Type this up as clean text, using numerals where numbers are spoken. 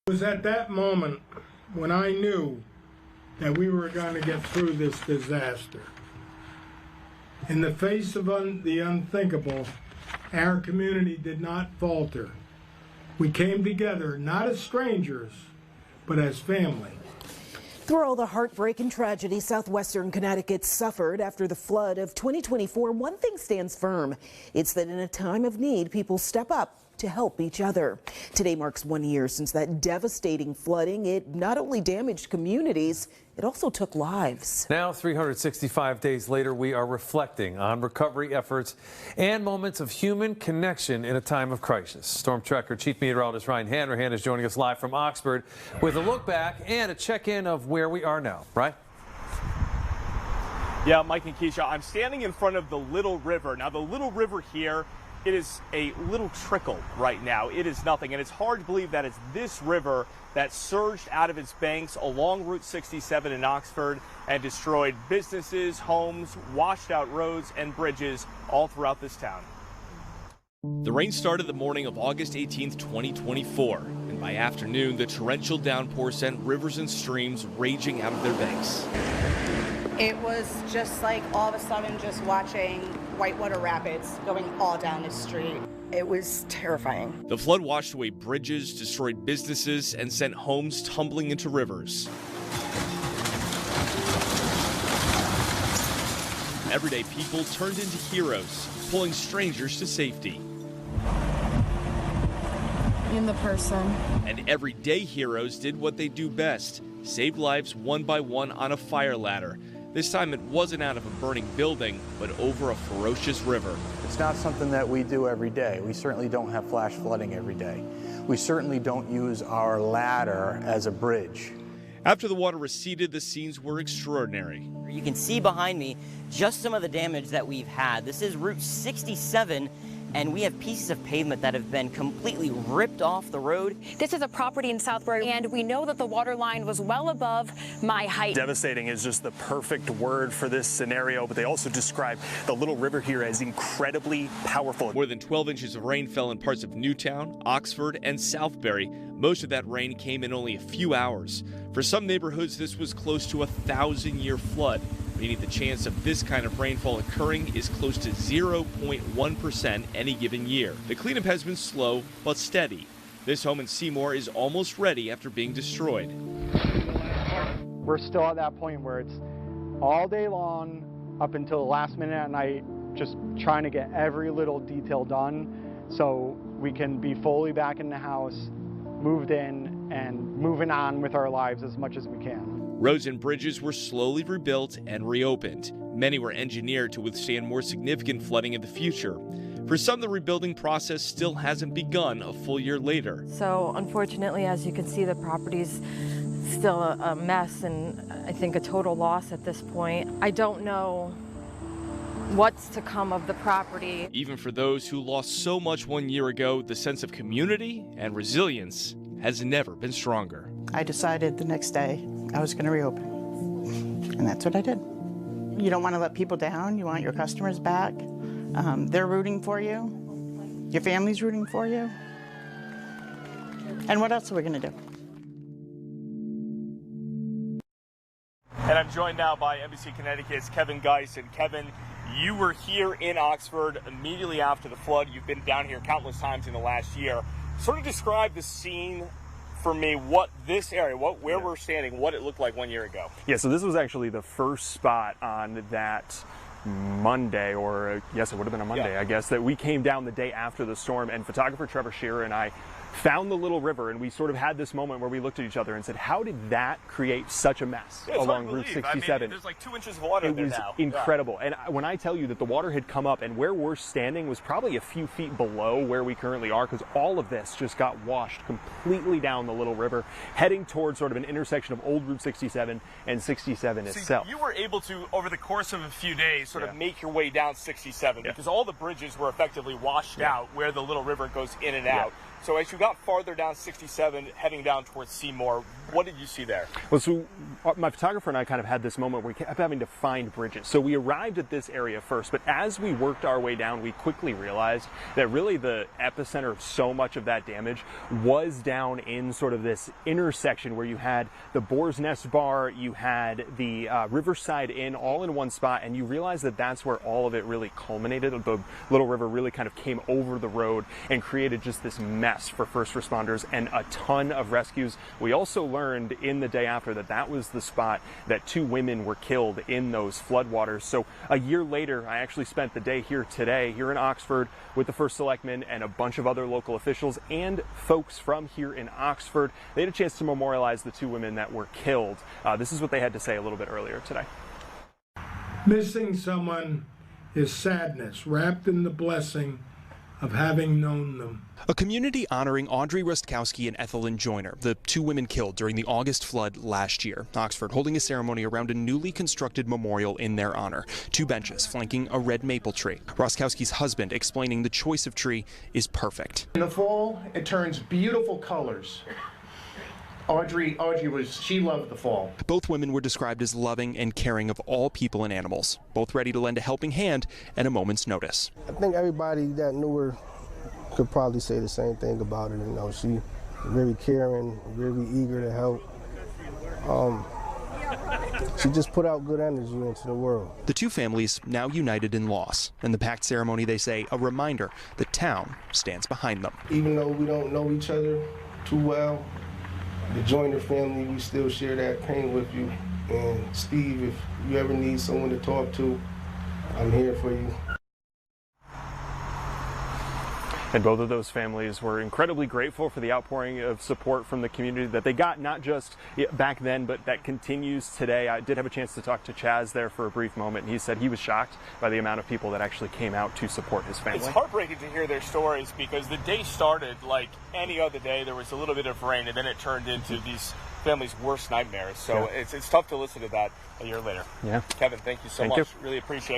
It was at that moment when I knew that we were going to get through this disaster. In the face of the unthinkable, our community did not falter. We came together not as strangers, but as family. Through all the heartbreak and tragedy southwestern Connecticut suffered after the flood of 2024, one thing stands firm. It's that in a time of need, people step up to help each other. Today marks 1 year since that devastating flooding. It not only damaged communities, it also took lives. Now, 365 days later, we are reflecting on recovery efforts and moments of human connection in a time of crisis. Storm Tracker Chief Meteorologist Ryan Hanrahan is joining us live from Oxford with a look back and a check-in of where we are now. Right? Yeah, Mike and Keisha, I'm standing in front of the Little River. Now, the Little River here, it is a little trickle right now. It is nothing, and it's hard to believe that it's this river that surged out of its banks along Route 67 in Oxford and destroyed businesses, homes, washed out roads and bridges all throughout this town. The rain started the morning of August 18th, 2024, and by afternoon, the torrential downpour sent rivers and streams raging out of their banks. It was just like all of a sudden just watching whitewater rapids going all down the street. It was terrifying. The flood washed away bridges, destroyed businesses, and sent homes tumbling into rivers. Everyday people turned into heroes, pulling strangers to safety. In the person. And everyday heroes did what they do best, saved lives one by one on a fire ladder. This time it wasn't out of a burning building, but over a ferocious river. It's not something that we do every day. We certainly don't have flash flooding every day. We certainly don't use our ladder as a bridge. After the water receded, the scenes were extraordinary. You can see behind me just some of the damage that we've had. This is Route 67. And we have pieces of pavement that have been completely ripped off the road. This is a property in Southbury, and we know that the water line was well above my height. Devastating is just the perfect word for this scenario, but they also describe the Little River here as incredibly powerful. More than 12 inches of rain fell in parts of Newtown, Oxford, and Southbury. Most of that rain came in only a few hours. For some neighborhoods, this was close to a 1,000-year flood, meaning the chance of this kind of rainfall occurring is close to 0.1% any given year. The cleanup has been slow but steady. This home in Seymour is almost ready after being destroyed. We're still at that point where it's all day long up until the last minute at night, just trying to get every little detail done so we can be fully back in the house, moved in, and moving on with our lives as much as we can. Roads and bridges were slowly rebuilt and reopened. Many were engineered to withstand more significant flooding in the future. For some, the rebuilding process still hasn't begun a full year later. So unfortunately, as you can see, the property's still a mess and I think a total loss at this point. I don't know what's to come of the property. Even for those who lost so much 1 year ago, the sense of community and resilience has never been stronger. I decided the next day I was going to reopen, and that's what I did. You don't want to let people down. You want your customers back. They're rooting for you. Your family's rooting for you. And what else are we going to do? And I'm joined now by NBC Connecticut's Kevin Geis. And Kevin, you were here in Oxford immediately after the flood. You've been down here countless times in the last year. Sort of describe the scene for me, what this area, where we're standing, what it looked like 1 year ago. Yeah, so this was actually the first spot on that Monday, or yes, it would have been a Monday, I guess, that we came down the day after the storm, and photographer Trevor Shearer and I found the Little River, and we sort of had this moment where we looked at each other and said, how did that create such a mess along Route 67? I mean, there's like 2 inches of water there now. It was incredible. And when I tell you that the water had come up and where we're standing was probably a few feet below where we currently are, because all of this just got washed completely down the Little River, heading towards sort of an intersection of old Route 67 and 67 itself. You were able to, over the course of a few days, sort of make your way down 67 because all the bridges were effectively washed out where the Little River goes in and out. So as you got farther down 67, heading down towards Seymour, what did you see there? Well, so my photographer and I kind of had this moment where we kept having to find bridges. So we arrived at this area first, but as we worked our way down, we quickly realized that really the epicenter of so much of that damage was down in sort of this intersection where you had the Boar's Nest Bar, you had the Riverside Inn all in one spot, and you realize that that's where all of it really culminated. The Little River really kind of came over the road and created just this mess for first responders and a ton of rescues. We also learned in the day after that that was the spot that 2 women were killed in those floodwaters. So a year later, I actually spent the day here today, here in Oxford, with the First Selectman and a bunch of other local officials and folks from here in Oxford. They had a chance to memorialize the 2 women that were killed. This is what they had to say a little bit earlier today. Missing someone is sadness wrapped in the blessing of having known them. A community honoring Audrey Rustkowski and Ethelyn Joyner, the 2 women killed during the August flood last year. Oxford holding a ceremony around a newly constructed memorial in their honor. 2 benches flanking a red maple tree. Rustkowski's husband explaining the choice of tree is perfect. In the fall, it turns beautiful colors. She loved the fall. Both women were described as loving and caring of all people and animals, both ready to lend a helping hand at a moment's notice. I think everybody that knew her could probably say the same thing about her. You know, she was very caring, very eager to help. She just put out good energy into the world. The 2 families now united in loss, and the pact ceremony, they say, a reminder the town stands behind them. Even though we don't know each other too well, the Joyner family, we still share that pain with you. And Steve, if you ever need someone to talk to, I'm here for you. And both of those families were incredibly grateful for the outpouring of support from the community that they got, not just back then, but that continues today. I did have a chance to talk to Chaz there for a brief moment, and he said he was shocked by the amount of people that actually came out to support his family. It's heartbreaking to hear their stories because the day started like any other day. There was a little bit of rain, and then it turned into these families' worst nightmares. So it's tough to listen to that a year later. Yeah. Kevin, thank you so much. Really appreciate it.